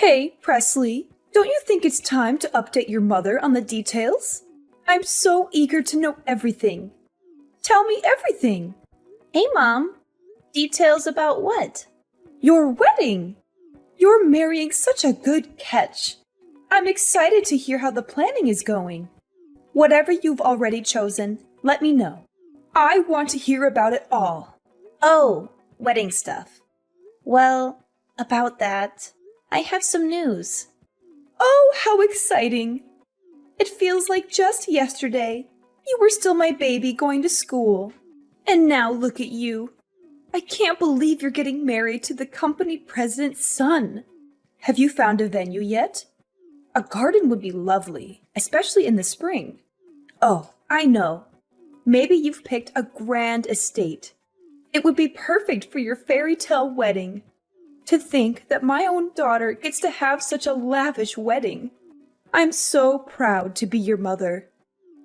Hey, Presley, don't you think it's time to update your mother on the details? I'm so eager to know everything. Tell me everything. Hey, Mom. Details about what? Your wedding. You're marrying such a good catch. I'm excited to hear how the planning is going. Whatever you've already chosen, let me know. I want to hear about it all. Oh, wedding stuff. Well, about that, I have some news. Oh, how exciting! It feels like just yesterday you were still my baby going to school. And now look at you. I can't believe you're getting married to the company president's son. Have you found a venue yet? A garden would be lovely, especially in the spring. Oh, I know. Maybe you've picked a grand estate. It would be perfect for your fairy tale wedding. To think that my own daughter gets to have such a lavish wedding. I'm so proud to be your mother.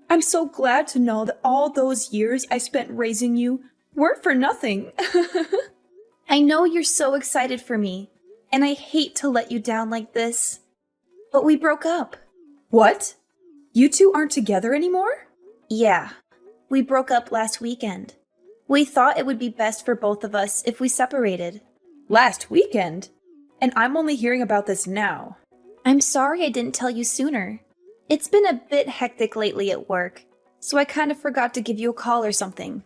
I'm so glad to know that all those years I spent raising you weren't for nothing. I know you're so excited for me, and I hate to let you down like this. But we broke up. What? You two aren't together anymore? Yeah, we broke up last weekend. We thought it would be best for both of us if we separated. Last weekend? And I'm only hearing about this now. I'm sorry I didn't tell you sooner. It's been a bit hectic lately at work, so I kind of forgot to give you a call or something.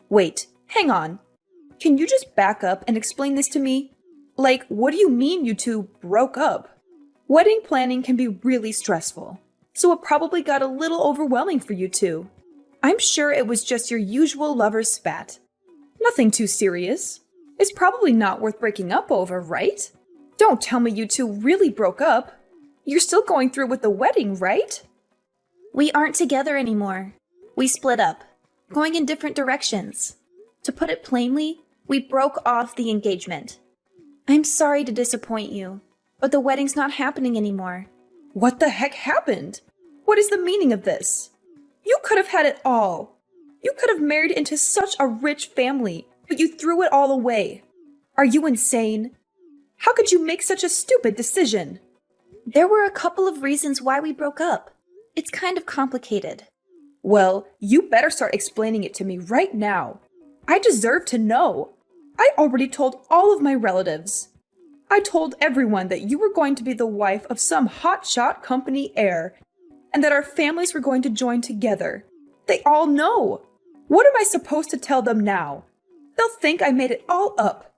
Wait, hang on. Can you just back up and explain this to me? Like, what do you mean you two broke up? Wedding planning can be really stressful, so it probably got a little overwhelming for you two. I'm sure it was just your usual lover's spat. Nothing too serious. It's probably not worth breaking up over, right? Don't tell me you two really broke up. You're still going through with the wedding, right? We aren't together anymore. We split up, going in different directions. To put it plainly, we broke off the engagement. I'm sorry to disappoint you, but the wedding's not happening anymore. What the heck happened? What is the meaning of this? You could have had it all. You could have married into such a rich family, but you threw it all away. Are you insane? How could you make such a stupid decision? There were a couple of reasons why we broke up. It's kind of complicated. Well, you better start explaining it to me right now. I deserve to know. I already told all of my relatives. I told everyone that you were going to be the wife of some hotshot company heir, and that our families were going to join together. They all know. What am I supposed to tell them now? They'll think I made it all up.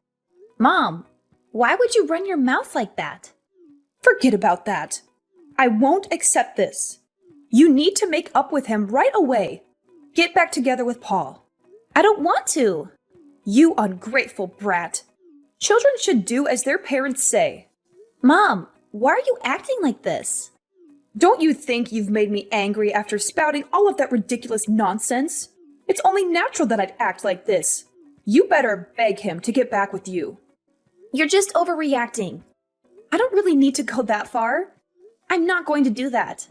Mom, why would you run your mouth like that? Forget about that. I won't accept this. You need to make up with him right away. Get back together with Paul. I don't want to. You ungrateful brat. Children should do as their parents say. Mom, why are you acting like this? Don't you think you've made me angry after spouting all of that ridiculous nonsense? It's only natural that I'd act like this. You better beg him to get back with you. You're just overreacting. I don't really need to go that far. I'm not going to do that.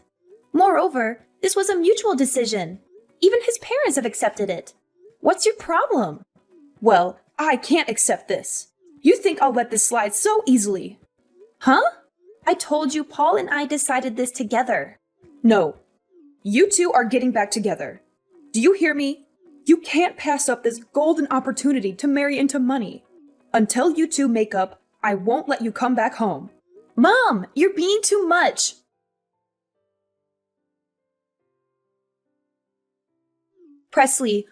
Moreover, this was a mutual decision. Even his parents have accepted it. What's your problem? Well, I can't accept this. You think I'll let this slide so easily? Huh? I told you Paul and I decided this together. No. You two are getting back together. Do you hear me? You can't pass up this golden opportunity to marry into money. Until you two make up, I won't let you come back home. Mom, you're being too much. Presley,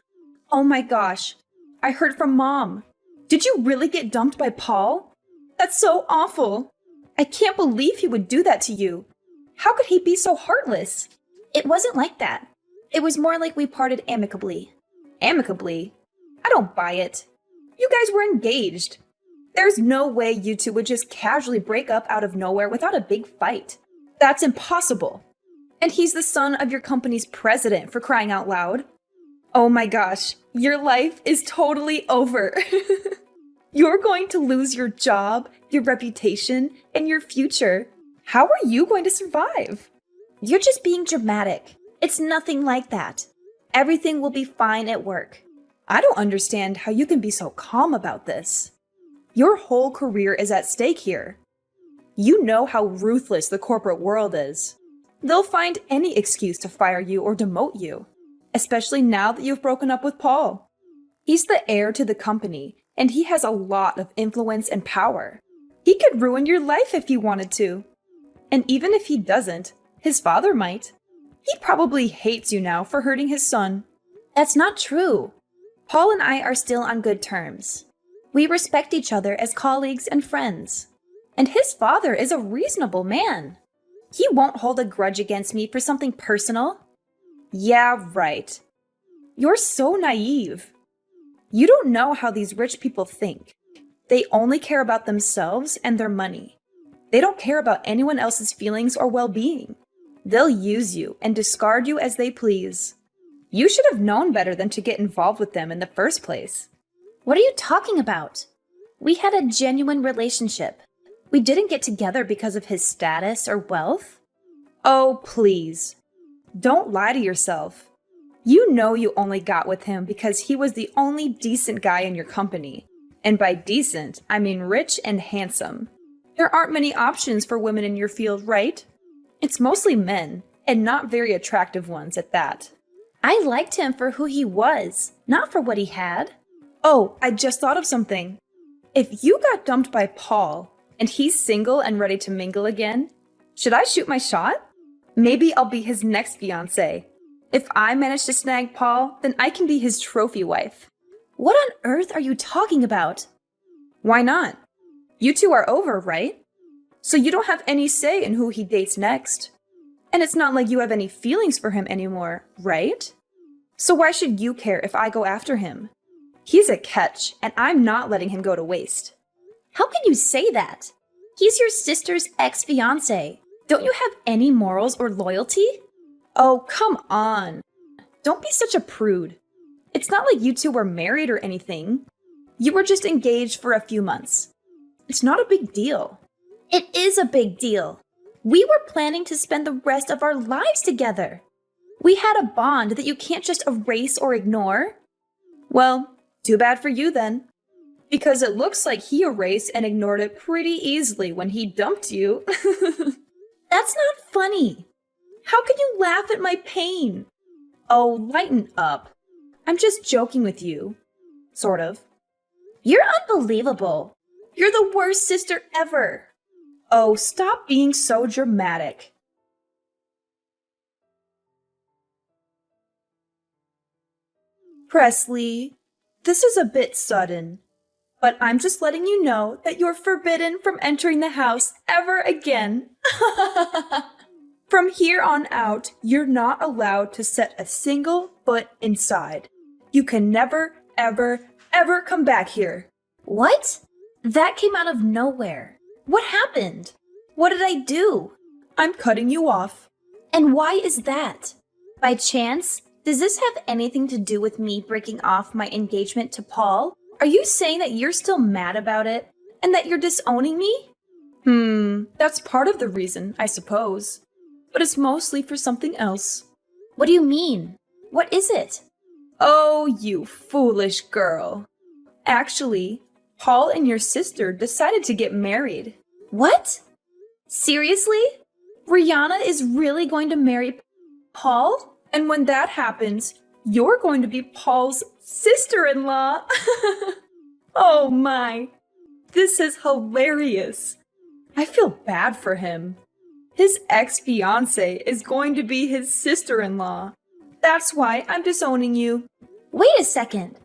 oh my gosh. I heard from Mom. Did you really get dumped by Paul? That's so awful. I can't believe he would do that to you. How could he be so heartless? It wasn't like that. It was more like we parted amicably. Amicably? I don't buy it. You guys were engaged. There's no way you two would just casually break up out of nowhere without a big fight. That's impossible. And he's the son of your company's president, for crying out loud. Oh my gosh, your life is totally over. You're going to lose your job, your reputation, and your future. How are you going to survive? You're just being dramatic. It's nothing like that. Everything will be fine at work. I don't understand how you can be so calm about this. Your whole career is at stake here. You know how ruthless the corporate world is. They'll find any excuse to fire you or demote you, especially now that you've broken up with Paul. He's the heir to the company, and he has a lot of influence and power. He could ruin your life if he wanted to. And even if he doesn't, his father might. He probably hates you now for hurting his son. That's not true. Paul and I are still on good terms. We respect each other as colleagues and friends. And his father is a reasonable man. He won't hold a grudge against me for something personal. Yeah, right. You're so naive. You don't know how these rich people think. They only care about themselves and their money. They don't care about anyone else's feelings or well-being. They'll use you and discard you as they please. You should have known better than to get involved with them in the first place. What are you talking about? We had a genuine relationship. We didn't get together because of his status or wealth. Oh, please. Don't lie to yourself. You know you only got with him because he was the only decent guy in your company. And by decent, I mean rich and handsome. There aren't many options for women in your field, right? It's mostly men, and not very attractive ones at that. I liked him for who he was, not for what he had. Oh, I just thought of something. If you got dumped by Paul, and he's single and ready to mingle again, should I shoot my shot? Maybe I'll be his next fiancé. If I manage to snag Paul, then I can be his trophy wife. What on earth are you talking about? Why not? You two are over, right? So you don't have any say in who he dates next. And it's not like you have any feelings for him anymore, right? So why should you care if I go after him? He's a catch, and I'm not letting him go to waste. How can you say that? He's your sister's ex-fiancé. Don't you have any morals or loyalty? Oh, come on. Don't be such a prude. It's not like you two were married or anything. You were just engaged for a few months. It's not a big deal. It is a big deal. We were planning to spend the rest of our lives together. We had a bond that you can't just erase or ignore. Well, too bad for you then. Because it looks like he erased and ignored it pretty easily when he dumped you. That's not funny. How can you laugh at my pain? Oh, lighten up. I'm just joking with you. Sort of. You're unbelievable. You're the worst sister ever. Oh, stop being so dramatic. Presley, this is a bit sudden, but I'm just letting you know that you're forbidden from entering the house ever again. From here on out, you're not allowed to set a single foot inside. You can never, ever, ever come back here. What? That came out of nowhere. What happened? What did I do? I'm cutting you off. And why is that? By chance, does this have anything to do with me breaking off my engagement to Paul? Are you saying that you're still mad about it and that you're disowning me? That's part of the reason, I suppose. But it's mostly for something else. What do you mean? What is it? Oh, you foolish girl. Actually, Paul and your sister decided to get married. What? Seriously? Rihanna is really going to marry Paul? And when that happens, you're going to be Paul's sister-in-law. Oh my. This is hilarious. I feel bad for him. His ex-fiancée is going to be his sister-in-law. That's why I'm disowning you. Wait a second.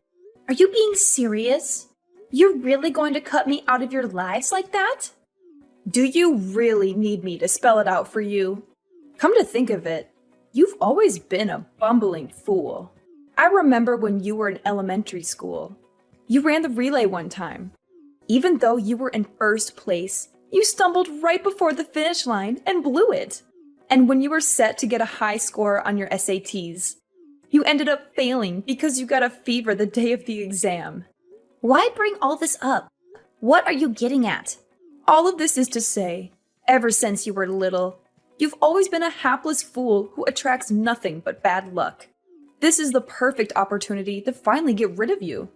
Are you being serious? You're really going to cut me out of your lives like that? Do you really need me to spell it out for you? Come to think of it, you've always been a bumbling fool. I remember when you were in elementary school. You ran the relay one time. Even though you were in first place, you stumbled right before the finish line and blew it. And when you were set to get a high score on your SATs, you ended up failing because you got a fever the day of the exam. Why bring all this up? What are you getting at? All of this is to say, ever since you were little, you've always been a hapless fool who attracts nothing but bad luck. This is the perfect opportunity to finally get rid of you.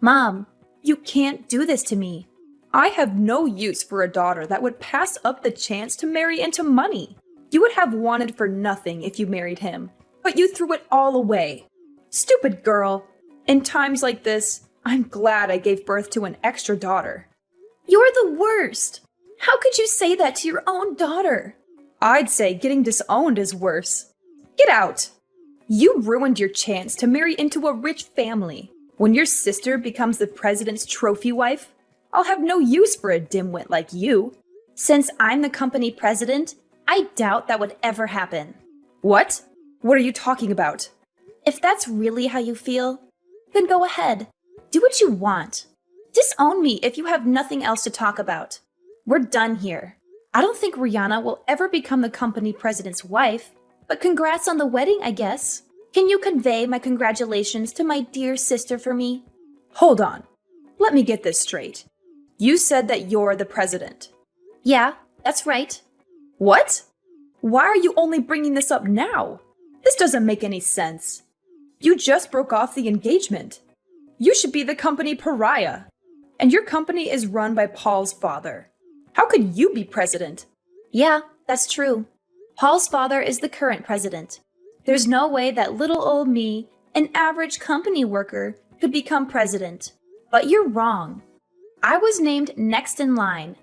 Mom, you can't do this to me. I have no use for a daughter that would pass up the chance to marry into money. You would have wanted for nothing if you married him, but you threw it all away. Stupid girl. In times like this, I'm glad I gave birth to an extra daughter. You're the worst. How could you say that to your own daughter? I'd say getting disowned is worse. Get out! You ruined your chance to marry into a rich family. When your sister becomes the president's trophy wife, I'll have no use for a dimwit like you. Since I'm the company president, I doubt that would ever happen. What? What are you talking about? If that's really how you feel, then go ahead. Do what you want. Disown me if you have nothing else to talk about. We're done here. I don't think Rihanna will ever become the company president's wife, but congrats on the wedding, I guess. Can you convey my congratulations to my dear sister for me? Hold on. Let me get this straight. You said that you're the president. Yeah, that's right. What? Why are you only bringing this up now? This doesn't make any sense. You just broke off the engagement. You should be the company pariah. And your company is run by Paul's father. How could you be president? Yeah, that's true. Paul's father is the current president. There's no way that little old me, an average company worker, could become president. But you're wrong. I was named next in line.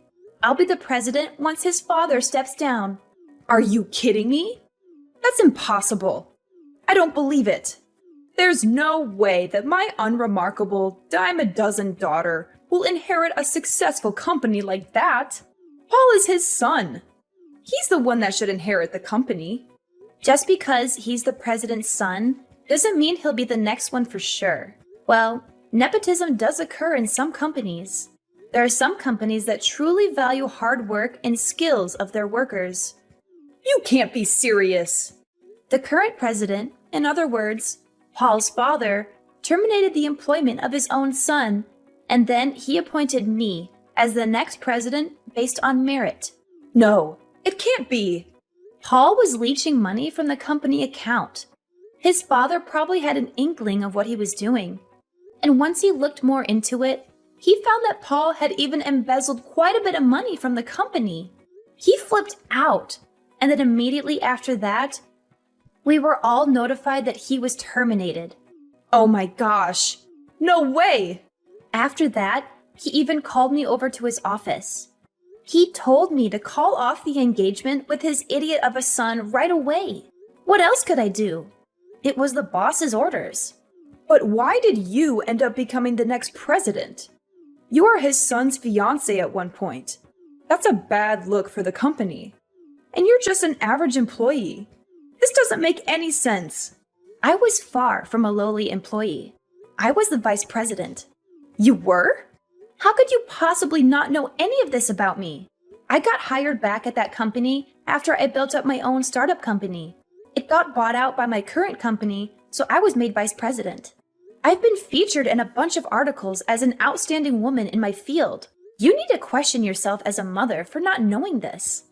I'll be the president once his father steps down. Are you kidding me? That's impossible. I don't believe it. There's no way that my unremarkable dime-a-dozen daughter will inherit a successful company like that. Paul is his son. He's the one that should inherit the company. Just because he's the president's son doesn't mean he'll be the next one for sure. Well, nepotism does occur in some companies. There are some companies that truly value hard work and skills of their workers. You can't be serious. The current president, in other words, Paul's father, terminated the employment of his own son, and then he appointed me as the next president based on merit. No, it can't be. Paul was leeching money from the company account. His father probably had an inkling of what he was doing. And once he looked more into it, he found that Paul had even embezzled quite a bit of money from the company. He flipped out, and then immediately after that, we were all notified that he was terminated. Oh my gosh. No way! After that, he even called me over to his office. He told me to call off the engagement with his idiot of a son right away. What else could I do? It was the boss's orders. But why did you end up becoming the next president? You were his son's fiancé at one point. That's a bad look for the company. And you're just an average employee. This doesn't make any sense. I was far from a lowly employee. I was the vice president. You were? How could you possibly not know any of this about me? I got hired back at that company after I built up my own startup company. It got bought out by my current company, so I was made vice president. I've been featured in a bunch of articles as an outstanding woman in my field. You need to question yourself as a mother for not knowing this.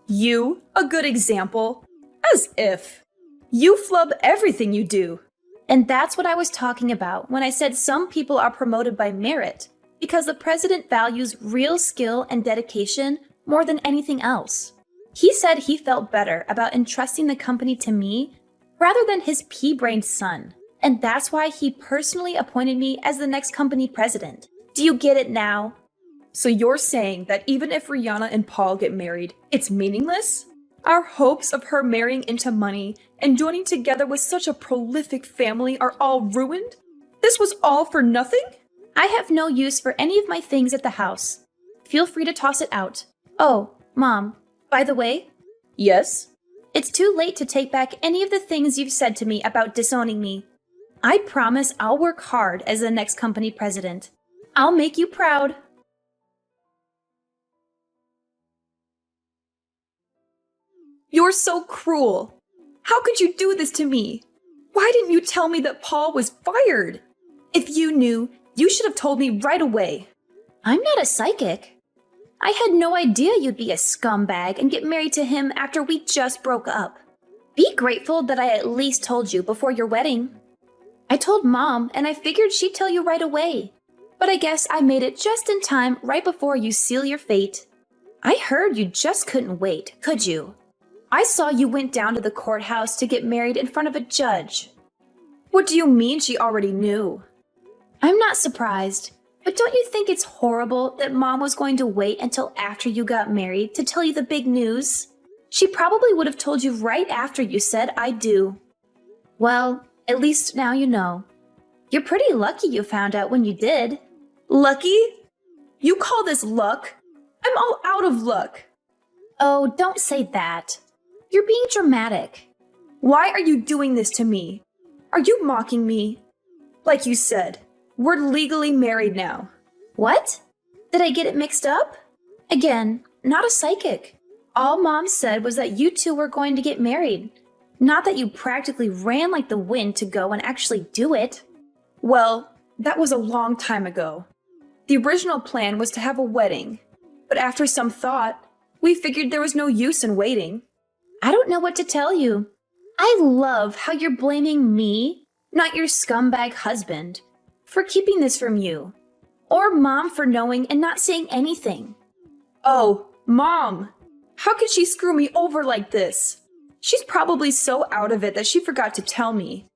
You? A good example? As if. You flub everything you do. And that's what I was talking about when I said some people are promoted by merit, because the president values real skill and dedication more than anything else. He said he felt better about entrusting the company to me rather than his pea-brained son. And that's why he personally appointed me as the next company president. Do you get it now? So you're saying that even if Rihanna and Paul get married, it's meaningless? Our hopes of her marrying into money and joining together with such a prolific family are all ruined? This was all for nothing? I have no use for any of my things at the house. Feel free to toss it out. Oh, Mom, by the way? Yes? It's too late to take back any of the things you've said to me about disowning me. I promise I'll work hard as the next company president. I'll make you proud. You're so cruel. How could you do this to me? Why didn't you tell me that Paul was fired? If you knew, you should have told me right away. I'm not a psychic. I had no idea you'd be a scumbag and get married to him after we just broke up. Be grateful that I at least told you before your wedding. I told Mom, and I figured she'd tell you right away. But I guess I made it just in time right before you seal your fate. I heard you just couldn't wait, could you? I saw you went down to the courthouse to get married in front of a judge. What do you mean she already knew? I'm not surprised, but don't you think it's horrible that Mom was going to wait until after you got married to tell you the big news? She probably would have told you right after you said I do. Well, at least now you know. You're pretty lucky you found out when you did. Lucky? You call this luck? I'm all out of luck. Oh, don't say that. You're being dramatic. Why are you doing this to me? Are you mocking me? Like you said, we're legally married now. What? Did I get it mixed up? Again, not a psychic. All Mom said was that you two were going to get married. Not that you practically ran like the wind to go and actually do it. Well, that was a long time ago. The original plan was to have a wedding, but after some thought, we figured there was no use in waiting. I don't know what to tell you. I love how you're blaming me, not your scumbag husband, for keeping this from you. Or Mom for knowing and not saying anything. Oh, Mom! How could she screw me over like this? She's probably so out of it that she forgot to tell me.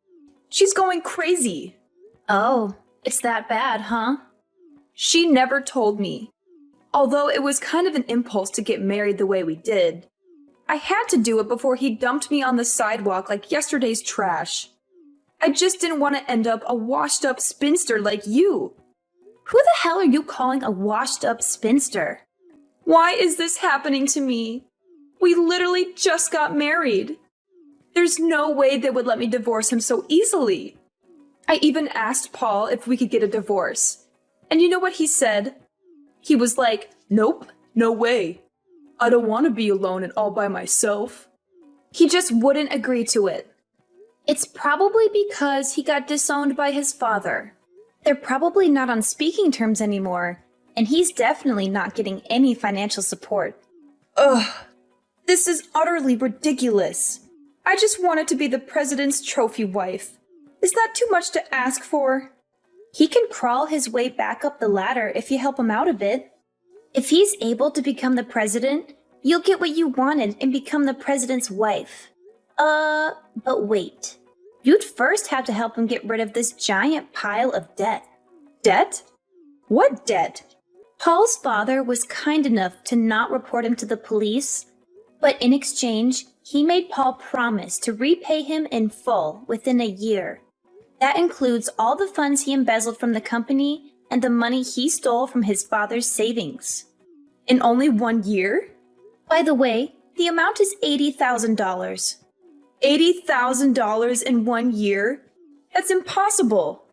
She's going crazy. Oh, it's that bad, huh? She never told me. Although it was kind of an impulse to get married the way we did. I had to do it before he dumped me on the sidewalk like yesterday's trash. I just didn't want to end up a washed-up spinster like you. Who the hell are you calling a washed-up spinster? Why is this happening to me? We literally just got married. There's no way they would let me divorce him so easily. I even asked Paul if we could get a divorce. And you know what he said? He was like, "Nope, no way. I don't want to be alone and all by myself." He just wouldn't agree to it. It's probably because he got disowned by his father. They're probably not on speaking terms anymore, and he's definitely not getting any financial support. Ugh, this is utterly ridiculous. I just wanted to be the president's trophy wife. Is that too much to ask for? He can crawl his way back up the ladder if you help him out a bit. If he's able to become the president, you'll get what you wanted and become the president's wife. But wait. You'd first have to help him get rid of this giant pile of debt. Debt? What debt? Paul's father was kind enough to not report him to the police, but in exchange, he made Paul promise to repay him in full within a year. That includes all the funds he embezzled from the company and the money he stole from his father's savings. In only 1 year? By the way, the amount is $80,000. $80,000 in 1 year? That's impossible.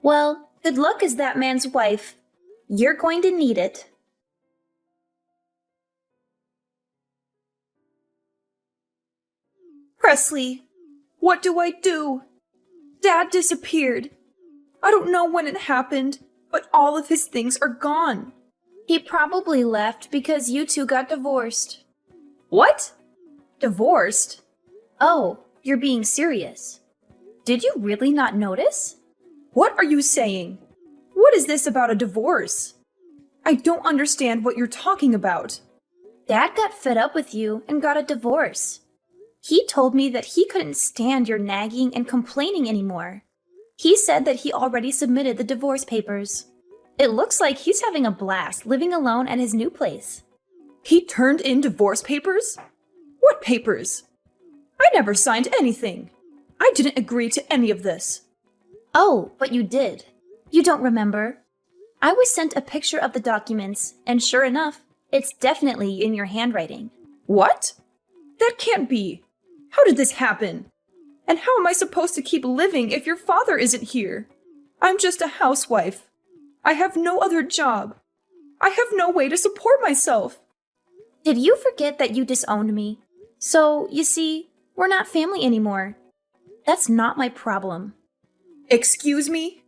Well, good luck as that man's wife. You're going to need it. Presley, what do I do? Dad disappeared. I don't know when it happened, but all of his things are gone. He probably left because you two got divorced. What? Divorced? Oh, you're being serious. Did you really not notice? What are you saying? What is this about a divorce? I don't understand what you're talking about. Dad got fed up with you and got a divorce. He told me that he couldn't stand your nagging and complaining anymore. He said that he already submitted the divorce papers. It looks like he's having a blast living alone at his new place. He turned in divorce papers? What papers? I never signed anything. I didn't agree to any of this. Oh, but you did. You don't remember? I was sent a picture of the documents, and sure enough, it's definitely in your handwriting. What? That can't be. How did this happen? And how am I supposed to keep living if your father isn't here? I'm just a housewife. I have no other job. I have no way to support myself. Did you forget that you disowned me? So, you see, we're not family anymore. That's not my problem. Excuse me?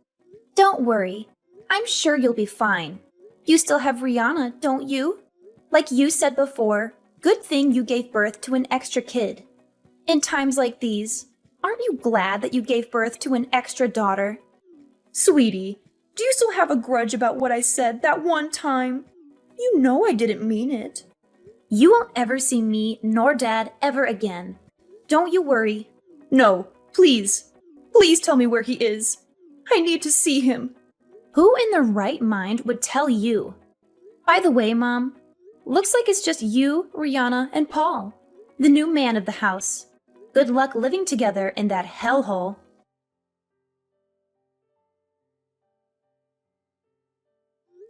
Don't worry. I'm sure you'll be fine. You still have Rihanna, don't you? Like you said before, good thing you gave birth to an extra kid. In times like these, aren't you glad that you gave birth to an extra daughter? Sweetie, Do you still have a grudge about what I said that one time? You know I didn't mean it. You won't ever see me nor Dad ever again. Don't you worry. No, please. Please tell me where he is. I need to see him. Who in their right mind would tell you? By the way, Mom, looks like it's just you, Rihanna, and Paul, the new man of the house. Good luck living together in that hellhole.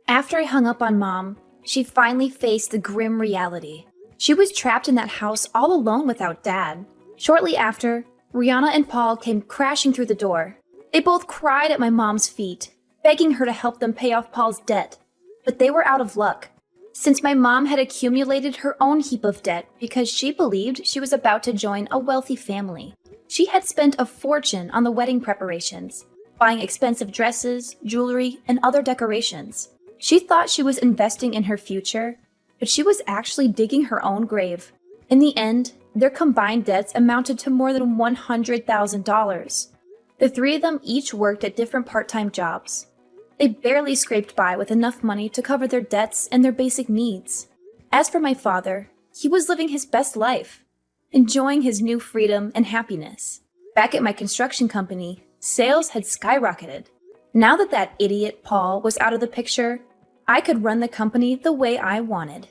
After I hung up on Mom, she finally faced the grim reality. She was trapped in that house all alone without Dad. Shortly after, Rihanna and Paul came crashing through the door. They both cried at my mom's feet, begging her to help them pay off Paul's debt. But they were out of luck, since my mom had accumulated her own heap of debt because she believed she was about to join a wealthy family. She had spent a fortune on the wedding preparations, buying expensive dresses, jewelry, and other decorations. She thought she was investing in her future, but she was actually digging her own grave. In the end, their combined debts amounted to more than $100,000. The three of them each worked at different part-time jobs. They barely scraped by with enough money to cover their debts and their basic needs. As for my father, he was living his best life, enjoying his new freedom and happiness. Back at my construction company, sales had skyrocketed. Now that idiot Paul was out of the picture, I could run the company the way I wanted.